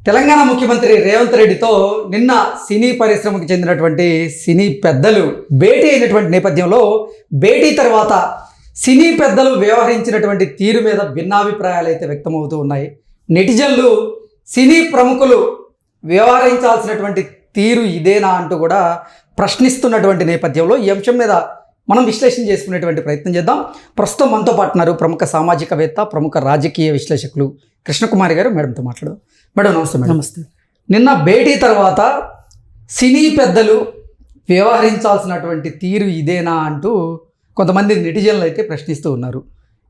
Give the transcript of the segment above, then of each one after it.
తెలంగాణ ముఖ్యమంత్రి రేవంత్ రెడ్డితో నిన్న సినీ పరిశ్రమకు చెందినటువంటి సినీ పెద్దలు భేటీ అయినటువంటి నేపథ్యంలో భేటీ తర్వాత సినీ పెద్దలు వ్యవహరించినటువంటి తీరు మీద భిన్నాభిప్రాయాలు అయితే వ్యక్తమవుతూ ఉన్నాయి. నెటిజన్లు సినీ ప్రముఖులు వ్యవహరించాల్సినటువంటి తీరు ఇదేనా అంటూ కూడా ప్రశ్నిస్తున్నటువంటి నేపథ్యంలో ఈ అంశం మీద మనం విశ్లేషణ చేసుకునేటువంటి ప్రయత్నం చేద్దాం. ప్రస్తుతం మనతో పాటున్నారు ప్రముఖ సామాజికవేత్త, ప్రముఖ రాజకీయ విశ్లేషకులు కృష్ణకుమారి గారు. మేడంతో మాట్లాడదాం. మేడం నమస్తే. మేడం నమస్తే. నిన్న భేటీ తర్వాత సినీ పెద్దలు వ్యవహరించాల్సినటువంటి తీరు ఇదేనా అంటూ కొంతమంది నెటిజన్లు అయితే ప్రశ్నిస్తూ ఉన్నారు.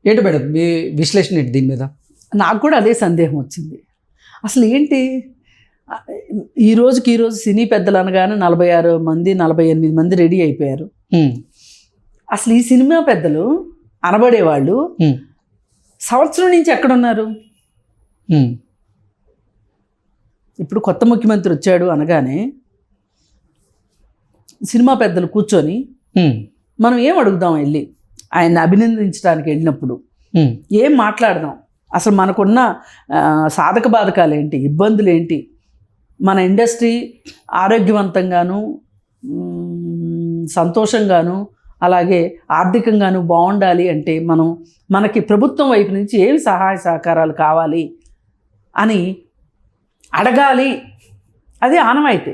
ఏంటి మేడం మీ విశ్లేషణ ఏంటి దీని మీద? నాకు కూడా అదే సందేహం వచ్చింది. అసలు ఏంటి ఈరోజు సినీ పెద్దలు అనగానే 46 మంది 48 మంది రెడీ అయిపోయారు. అసలు ఈ సినిమా పెద్దలు అనబడేవాళ్ళు సంవత్సరం నుంచి ఎక్కడున్నారు? ఇప్పుడు కొత్త ముఖ్యమంత్రి వచ్చాడు అనగానే సినిమా పెద్దలు కూర్చొని మనం ఏం అడుగుదాం, వెళ్ళి ఆయన్ని అభినందించడానికి వెళ్ళినప్పుడు ఏం మాట్లాడదాం, అసలు మనకున్న సాధక బాధకాలు ఏంటి, ఇబ్బందులు ఏంటి, మన ఇండస్ట్రీ ఆరోగ్యవంతంగాను సంతోషంగాను అలాగే ఆర్థికంగాను బాగుండాలి అంటే మనకి ప్రభుత్వం వైపు నుంచి ఏమి సహాయ సహకారాలు కావాలి అని అడగాలి. అది ఆనవాయితీ.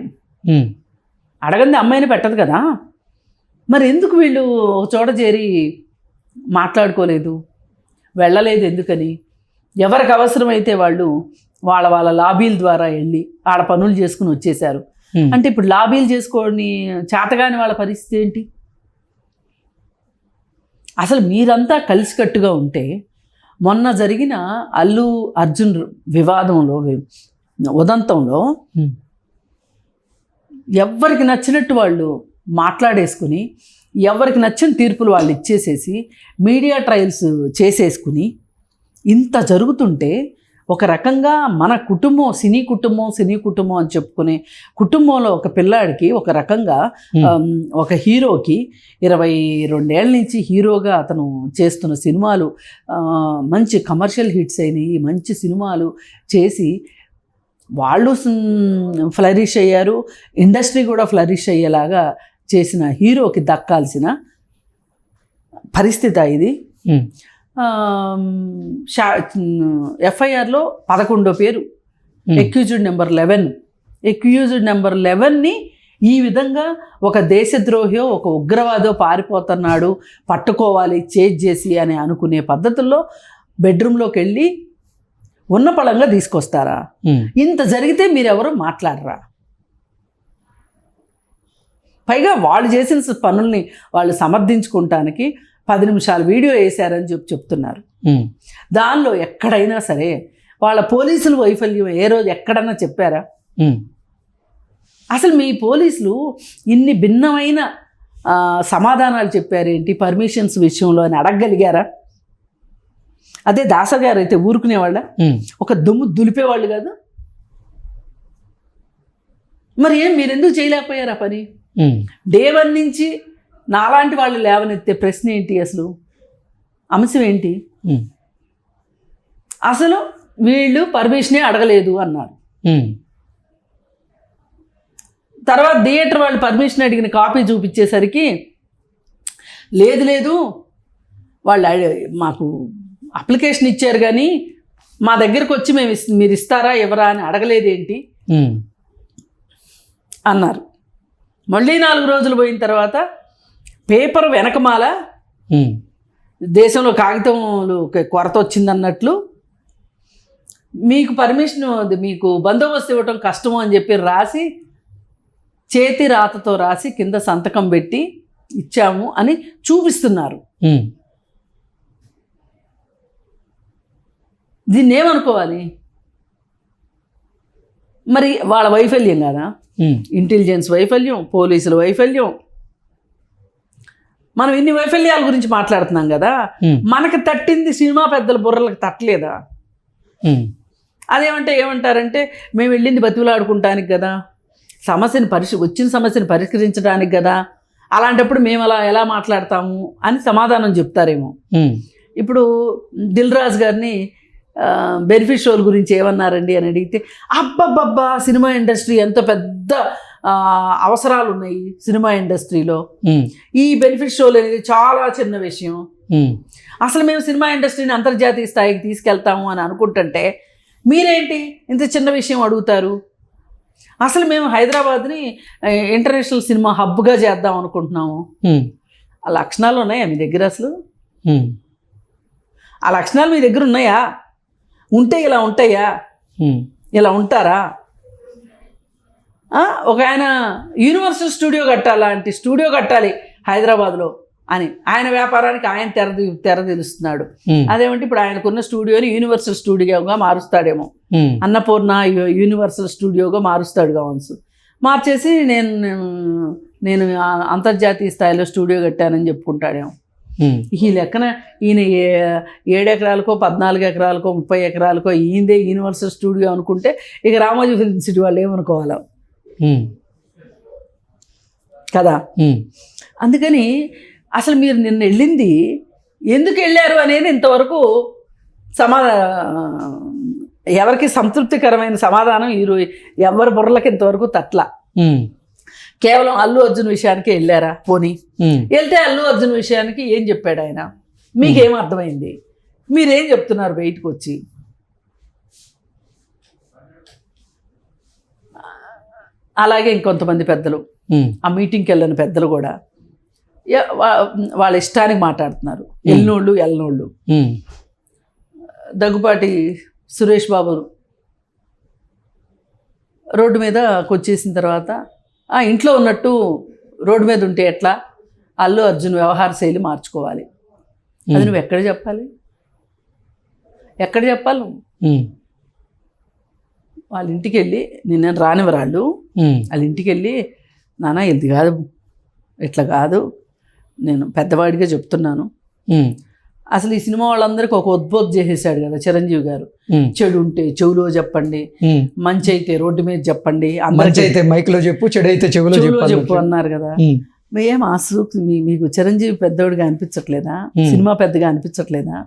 అడగంది అమ్మాయిని పెట్టదు కదా. మరి ఎందుకు వీళ్ళు ఒక చోట చేరి మాట్లాడుకోలేదు, వెళ్ళలేదు? ఎందుకని? ఎవరికి అవసరమైతే వాళ్ళు వాళ్ళ లాబీల ద్వారా వెళ్ళి ఆడ పనులు చేసుకుని వచ్చేసారు. అంటే ఇప్పుడు లాబీలు చేసుకొని చేతగాని వాళ్ళ పరిస్థితి ఏంటి? అసలు మీరంతా కలిసికట్టుగా ఉంటే మొన్న జరిగిన అల్లు అర్జున్ వివాదంలో ఉదంతంలో ఎవరికి నచ్చినట్టు వాళ్ళు మాట్లాడేసుకుని ఎవరికి నచ్చిన తీర్పులు వాళ్ళు ఇచ్చేసేసి మీడియా ట్రయల్స్ చేసేసుకుని ఇంత జరుగుతుంటే ఒక రకంగా మన కుటుంబం సినీ కుటుంబం అని చెప్పుకునే కుటుంబంలో ఒక పిల్లాడికి ఒక రకంగా ఒక హీరోకి 22 ఏళ్ళ నుంచి హీరోగా అతను చేస్తున్న సినిమాలు మంచి కమర్షియల్ హిట్స్ అయినాయి, మంచి సినిమాలు చేసి వాళ్ళు ఫ్లరిష్ అయ్యారు, ఇండస్ట్రీ కూడా ఫ్లరిష్ అయ్యేలాగా చేసిన హీరోకి దక్కాల్సిన పరిస్థితి ఇది. ఎఫ్ఐఆర్లో 11వ పేరు ఎక్యూజ్డ్ నెంబర్ 11ని ఈ విధంగా ఒక దేశద్రోహి ఒక ఉగ్రవాదో పారిపోతున్నాడు పట్టుకోవాలి చేజ్ చేసి అని అనుకునే పద్ధతుల్లో బెడ్రూమ్లోకి వెళ్ళి ఉన్న పళంగా తీసుకొస్తారా? ఇంత జరిగితే మీరెవరూ మాట్లాడరా? పైగా వాళ్ళు చేసిన పనుల్ని వాళ్ళు సమర్థించుకుంటానికి 10 నిమిషాలు వీడియో వేశారని చెప్తున్నారు. దానిలో ఎక్కడైనా సరే వాళ్ళ పోలీసుల వైఫల్యం ఏ రోజు ఎక్కడన్నా చెప్పారా? అసలు మీ పోలీసులు ఇన్ని భిన్నమైన సమాధానాలు చెప్పారేంటి పర్మిషన్స్ విషయంలో అని అడగగలిగారా? అదే దాసగారు అయితే ఊరుకునేవాళ్ళ, ఒక దుమ్ము దులిపేవాళ్ళు కాదు. మరి మీరెందుకు చేయలేకపోయారు ఆ పని? డే 1 నుంచి నాలాంటి వాళ్ళు లేవనెత్తే ప్రశ్న ఏంటి? అసలు అంశం ఏంటి? అసలు వీళ్ళు పర్మిషనే అడగలేదు అన్నారు. తర్వాత థియేటర్ వాళ్ళు పర్మిషన్ అడిగిన కాపీ చూపించేసరికి లేదు వాళ్ళు మాకు అప్లికేషన్ ఇచ్చారు కానీ మా దగ్గరకు వచ్చి మీరు ఇస్తారా ఎవరా అని అడగలేదేంటి అన్నారు. మళ్ళీ 4 రోజులు పోయిన తర్వాత పేపర్ వెనకమాల దేశంలో కాగితంలో కొరత వచ్చిందన్నట్లు మీకు పర్మిషన్ మీకు బందోబస్తు ఇవ్వటం కష్టము అని చెప్పి రాసి చేతి రాతతో రాసి కింద సంతకం పెట్టి ఇచ్చాము అని చూపిస్తున్నారు. దీన్ని ఏమనుకోవాలి? మరి వాళ్ళ వైఫల్యం కదా, ఇంటెలిజెన్స్ వైఫల్యం, పోలీసుల వైఫల్యం. మనం ఇన్ని వైఫల్యాల గురించి మాట్లాడుతున్నాం కదా, మనకు తట్టింది సినిమా పెద్దల బుర్రలకు తట్టలేదా? అదేమంటే ఏమంటారంటే మేము వెళ్ళింది బతిలాడుకుంటానికి కదా, వచ్చిన సమస్యను పరిష్కరించడానికి కదా, అలాంటప్పుడు మేము ఎలా మాట్లాడతాము అని సమాధానం చెప్తారేమో. ఇప్పుడు దిల్ రాజు గారిని బెనిఫిట్ షోల గురించి ఏమన్నారండి అని అడిగితే అబ్బబ్బబ్బా సినిమా ఇండస్ట్రీ ఎంత పెద్ద అవసరాలు ఉన్నాయి సినిమా ఇండస్ట్రీలో, ఈ బెనిఫిట్ షోలు అనేది చాలా చిన్న విషయం, అసలు మేము సినిమా ఇండస్ట్రీని అంతర్జాతీయ స్థాయికి తీసుకెళ్తాము అని అనుకుంటుంటే మీరేంటి ఇంత చిన్న విషయం అడుగుతారు, అసలు మేము హైదరాబాద్ని ఇంటర్నేషనల్ సినిమా హబ్గా చేద్దాం అనుకుంటున్నాము. ఆ లక్షణాలు ఉన్నాయా మీ దగ్గర? అసలు ఆ లక్షణాలు మీ దగ్గర ఉన్నాయా? ఉంటే ఇలా ఉంటాయా? ఇలా ఉంటారా? ఒక ఆయన యూనివర్సల్ స్టూడియో కట్టాలంటే స్టూడియో కట్టాలి హైదరాబాద్లో అని ఆయన వ్యాపారానికి ఆయన తెర తెలుస్తున్నాడు. అదేమంటే ఇప్పుడు ఆయనకున్న స్టూడియోని యూనివర్సల్ స్టూడియోగా మారుస్తాడేమో, అన్నపూర్ణ యూనివర్సల్ స్టూడియోగా మారుస్తాడు కావచ్చు. మార్చేసి నేను అంతర్జాతీయ స్థాయిలో స్టూడియో కట్టానని చెప్పుకుంటాడేమో. ఈ లెక్కన ఈయన 7 ఎకరాలకో 14 ఎకరాలకో 30 ఎకరాలకో ఈయనదే యూనివర్సల్ స్టూడియో అనుకుంటే ఇక రామోజీ ఫిల్మ్ సిటీ వాళ్ళు ఏమనుకోవాలి కదా. అందుకని అసలు మీరు నిన్న వెళ్ళింది ఎందుకు వెళ్ళారు అనేది ఇంతవరకు ఎవరికి సంతృప్తికరమైన సమాధానం ఎవరి బుర్రలకి ఇంతవరకు తట్ల. కేవలం అల్లు అర్జున్ విషయానికి వెళ్ళారా? పోనీ వెళ్తే అల్లు అర్జున్ విషయానికి ఏం చెప్పాడు ఆయన? మీకేం అర్థమైంది? మీరేం చెప్తున్నారు బయటకు వచ్చి? అలాగే ఇంకొంతమంది పెద్దలు, ఆ మీటింగ్కి వెళ్ళిన పెద్దలు కూడా వాళ్ళ ఇష్టానికి మాట్లాడుతున్నారు. ఎల్నోళ్ళు దగ్గుపాటి సురేష్ బాబు రోడ్డు మీదకి వచ్చేసిన తర్వాత ఇంట్లో ఉన్నట్టు రోడ్డు మీద ఉంటే ఎట్లా, అల్లు అర్జున్ వ్యవహార శైలి మార్చుకోవాలి. అది నువ్వు ఎక్కడ చెప్పాలి? వాళ్ళ ఇంటికి వెళ్ళి నిన్న రానివరాళ్ళు వాళ్ళ ఇంటికి వెళ్ళి నాన్న ఇది కాదు, ఇట్లా కాదు, నేను పెద్దవాడిగా చెప్తున్నాను. అసలు ఈ సినిమా వాళ్ళందరికీ ఒక ఉద్బోధ చేసేసాడు కదా చిరంజీవి గారు. చెడు ఉంటే చెవులో చెప్పండి, మంచి అయితే రోడ్డు మీద చెప్పండి, మంచి అయితే మైక్లో చెప్పు, చెడు అయితే చెవులో చెప్పు అన్నారు కదా. ఏం మీకు చిరంజీవి పెద్దోడిగా అనిపించట్లేదా? సినిమా పెద్దగా అనిపించట్లేదా?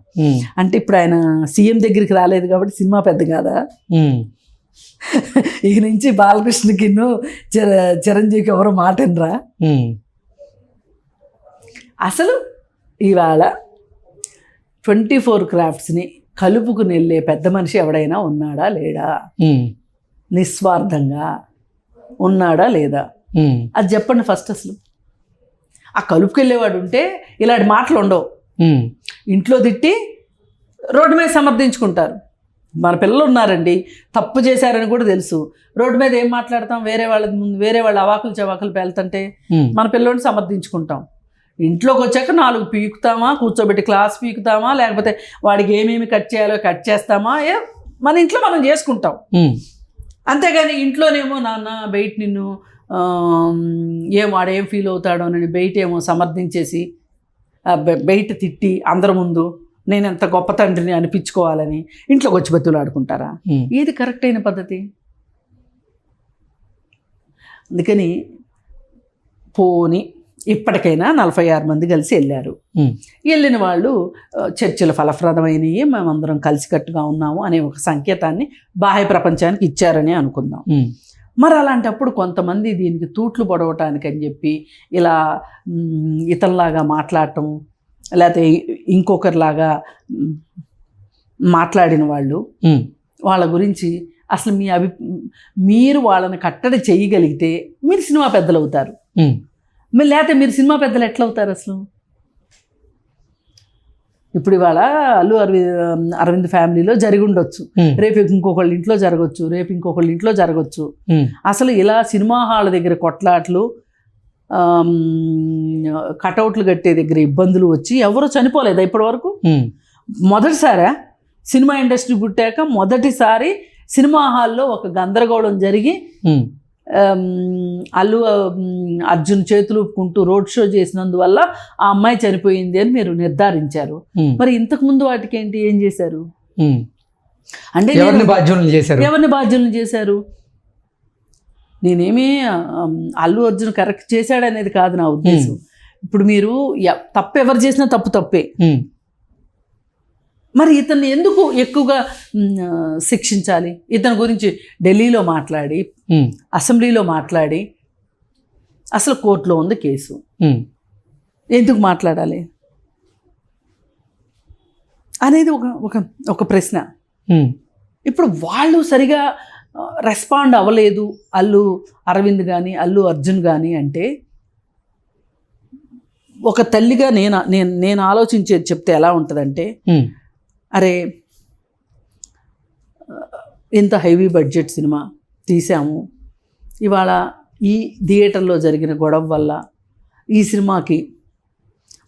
అంటే ఇప్పుడు ఆయన సీఎం దగ్గరికి రాలేదు కాబట్టి సినిమా పెద్ద కాదా? ఇక నుంచి బాలకృష్ణకి చిరంజీవికి ఎవరు మాటనరా? అసలు ఇవాళ 24 క్రాఫ్ట్స్ని కలుపుకుని వెళ్ళే పెద్ద మనిషి ఎవడైనా ఉన్నాడా లేడా? నిస్వార్థంగా ఉన్నాడా లేదా? అది చెప్పండి ఫస్ట్. అసలు ఆ కలుపుకెళ్ళేవాడు ఉంటే ఇలాంటి మాటలు ఉండవు. ఇంట్లో తిట్టి రోడ్డు మీద సమర్థించుకుంటారు. మన పిల్లలు ఉన్నారండి, తప్పు చేశారని కూడా తెలుసు, రోడ్డు మీద ఏం మాట్లాడతాం? వేరే వాళ్ళ అవాకులు చవాకులు పేలుతుంటే మన పిల్లోని సమర్థించుకుంటాం. ఇంట్లోకి వచ్చాక 4 పీకుతామా, కూర్చోబెట్టి క్లాస్ పీకుతామా, లేకపోతే వాడికి ఏమేమి కట్ చేయాలో కట్ చేస్తామా, మన ఇంట్లో మనం చేసుకుంటాం. అంతేగాని ఇంట్లోనేమో నాన్న బయట నిన్ను వాడేం ఫీల్ అవుతాడో అని బయట ఏమో సమర్థించేసి బయట తిట్టి అందరి ముందు నేను ఎంత గొప్ప తండ్రిని అనిపించుకోవాలని ఇంట్లోకి వచ్చి బతులు ఆడుకుంటారా? ఏది కరెక్ట్ అయిన పద్ధతి? అందుకని పోని ఇప్పటికైనా 46 మంది కలిసి వెళ్ళారు. వెళ్ళిన వాళ్ళు చర్చలు ఫలప్రదమైనవి, మేమందరం కలిసికట్టుగా ఉన్నాము అనే ఒక సంకేతాన్ని బాహ్య ప్రపంచానికి ఇచ్చారని అనుకుందాం. మరి అలాంటప్పుడు కొంతమంది దీనికి తూట్లు పొడవటానికి అని చెప్పి ఇలా ఇతనిలాగా మాట్లాడటం, లేకపోతే ఇంకొకరిలాగా మాట్లాడిన వాళ్ళ గురించి అసలు మీరు వాళ్ళని కట్టడి చేయగలిగితే మీరు సినిమా పెద్దలు అవుతారు. లేకపోతే మీరు సినిమా పెద్దలు ఎట్లా అవుతారు అసలు? ఇప్పుడు ఇవాళ అల్లు అరవింద్ ఫ్యామిలీలో జరిగి ఉండొచ్చు, రేపు ఇంకొకళ్ళ ఇంట్లో జరగచ్చు, రేపు ఇంకొకళ్ళ ఇంట్లో జరగచ్చు. అసలు ఇలా సినిమా హాల్ దగ్గర కొట్లాట్లు, కటౌట్లు కట్టే దగ్గర ఇబ్బందులు వచ్చి ఎవరూ చనిపోలేదా ఇప్పటి వరకు? మొదటిసారా సినిమా ఇండస్ట్రీ పుట్టాక మొదటిసారి సినిమా హాల్లో ఒక గందరగోళం జరిగి అల్లు అర్జున్ చేతులు ఊపుకుంటూ రోడ్ షో చేసినందువల్ల ఆ అమ్మాయి చనిపోయింది అని మీరు నిర్ధారించారు. మరి ఇంతకు ముందు వాటికి ఏం చేశారు? అంటే ఎవరిని బాధ్యులను చేశారు? నేనేమి అల్లు అర్జున్ కరెక్ట్ చేశాడనేది కాదు నా ఉద్దేశం. ఇప్పుడు మీరు తప్పు ఎవరు చేసినా తప్పే. మరి ఇతన్ని ఎందుకు ఎక్కువగా శిక్షించాలి? ఇతని గురించి ఢిల్లీలో మాట్లాడి, అసెంబ్లీలో మాట్లాడి, అసలు కోర్టులో ఉంది కేసు, ఎందుకు మాట్లాడాలి అనేది ఒక ప్రశ్న. ఇప్పుడు వాళ్ళు సరిగా రెస్పాండ్ అవ్వలేదు అల్లు అరవింద్ కానీ అల్లు అర్జున్ కానీ అంటే, ఒక తల్లిగా నేను ఆలోచించేది చెప్తే ఎలా ఉంటుందంటే, అరే ఇంత హెవీ బడ్జెట్ సినిమా తీసాము, ఇవాళ ఈ థియేటర్లో జరిగిన గొడవ వల్ల ఈ సినిమాకి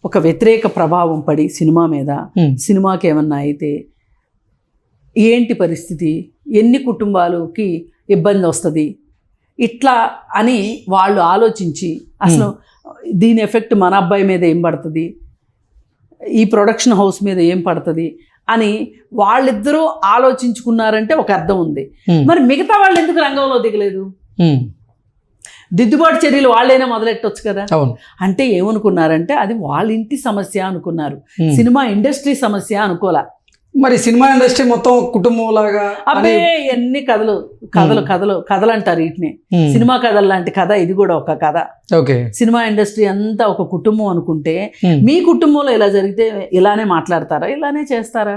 ఒక వ్యతిరేక ప్రభావం పడి సినిమా మీద, సినిమాకి ఏమన్నా అయితే ఏంటి పరిస్థితి, ఎన్ని కుటుంబాలకి ఇబ్బంది వస్తుంది, ఇట్లా అని వాళ్ళు ఆలోచించి అసలు దీని ఎఫెక్ట్ మన అబ్బాయి మీద ఏం పడుతుంది, ఈ ప్రొడక్షన్ హౌస్ మీద ఏం పడుతుంది అని వాళ్ళిద్దరూ ఆలోచించుకున్నారంటే ఒక అర్థం ఉంది. మరి మిగతా వాళ్ళు ఎందుకు రంగంలో దిగలేదు? దిద్దుబాటు చర్యలు వాళ్ళైనా మొదలెట్టొచ్చు కదా. అంటే ఏమనుకున్నారంటే అది వాళ్ళ ఇంటి సమస్య అనుకున్నారు, సినిమా ఇండస్ట్రీ సమస్య అనుకోలే. మరి సినిమా ఇండస్ట్రీ మొత్తం కుటుంబం లాగా అబ్బే ఎన్ని కథలు అంటారు వీటిని, సినిమా కథలు లాంటి కథ ఇది కూడా ఒక కథ. సినిమా ఇండస్ట్రీ అంతా ఒక కుటుంబం అనుకుంటే మీ కుటుంబంలో ఇలా జరిగితే ఇలానే మాట్లాడతారా, ఇలానే చేస్తారా?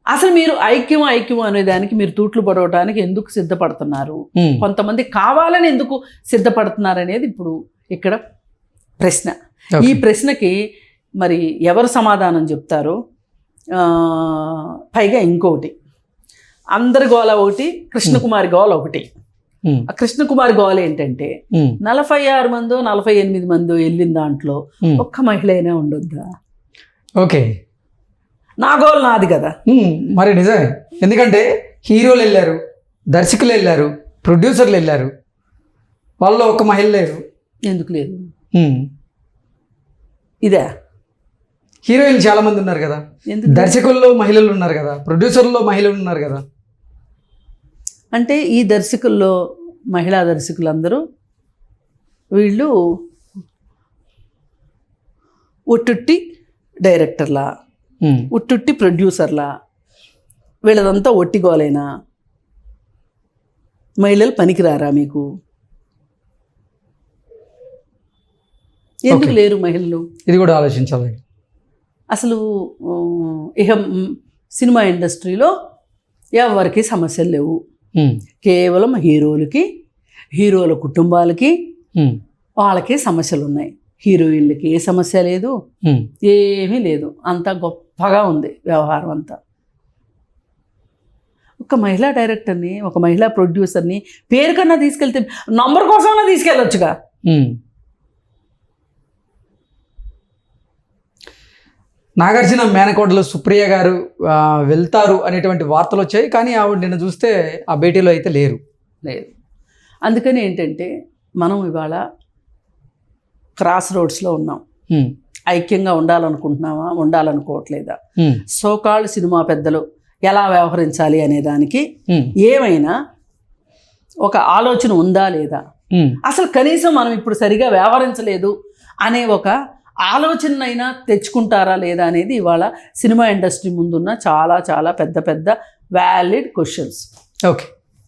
అసలు మీరు ఐక్యం అనే దానికి మీరు తూట్లు పడవటానికి ఎందుకు సిద్ధపడుతున్నారు? కొంతమంది కావాలని ఎందుకు సిద్ధపడుతున్నారు అనేది ఇప్పుడు ఇక్కడ ప్రశ్న. ఈ ప్రశ్నకి మరి ఎవరు సమాధానం చెప్తారో, పైగా ఇంకొకటి అందరి గోల ఒకటి, కృష్ణకుమారి గోల ఒకటి. ఆ కృష్ణకుమారి గోల ఏంటంటే 46 మందో 48 మందో వెళ్ళిన దాంట్లో ఒక్క మహిళ అయినా ఉండొద్దా? ఓకే, నా గోల్ నాది కదా. మరి నిజమే, ఎందుకంటే హీరోలు వెళ్ళారు, దర్శకులు వెళ్ళారు, ప్రొడ్యూసర్లు వెళ్ళారు, వాళ్ళు ఒక మహిళ లేరు. ఎందుకు లేదు? ఇదే హీరోయిన్లు చాలా మంది ఉన్నారు కదా, దర్శకుల్లో మహిళలు ఉన్నారు కదా, ప్రొడ్యూసర్లో మహిళలు ఉన్నారు కదా. అంటే ఈ దర్శకుల్లో మహిళా దర్శకులందరూ వీళ్ళు ఒట్టుట్టి డైరెక్టర్లా, ఒట్టుట్టి ప్రొడ్యూసర్లా, వీళ్ళదంతా ఒట్టిగోలైనా మహిళలు పనికిరారా మీకు? ఎందుకు లేరు మహిళలు? ఇది కూడా ఆలోచించాలి. అసలు ఇక సినిమా ఇండస్ట్రీలో ఎవరికి సమస్యలు లేవు, కేవలం హీరోల కుటుంబాలకి వాళ్ళకి సమస్యలు ఉన్నాయి. హీరోయిన్లకి ఏ సమస్య లేదు, ఏమీ లేదు, అంతా గొప్పగా ఉంది వ్యవహారం అంతా. ఒక మహిళా డైరెక్టర్ని, ఒక మహిళా ప్రొడ్యూసర్ని పేరు కన్నా తీసుకెళ్తే నంబర్ కోసమైనా తీసుకెళ్ళొచ్చుగా. నాగార్జున మేనకోడలు సుప్రియ గారు వెళ్తారు అనేటువంటి వార్తలు వచ్చాయి, కానీ ఆవిడ నిన్న చూస్తే ఆ భేటీలో అయితే లేదు. అందుకని ఏంటంటే మనం ఇవాళ క్రాస్ రోడ్స్లో ఉన్నాం. ఐక్యంగా ఉండాలనుకుంటున్నామా, ఉండాలనుకోవట్లేదా? సోకాళ్ళు సినిమా పెద్దలు ఎలా వ్యవహరించాలి అనే దానికి ఏమైనా ఒక ఆలోచన ఉందా లేదా? అసలు కనీసం మనం ఇప్పుడు సరిగా వ్యవహరించలేదు అనే ఒక ఆలోచనైనా తెచ్చుకుంటారా లేదా అనేది ఇవాళ సినిమా ఇండస్ట్రీ ముందున్న చాలా చాలా పెద్ద పెద్ద వ్యాలిడ్ క్వశ్చన్స్. ఓకే.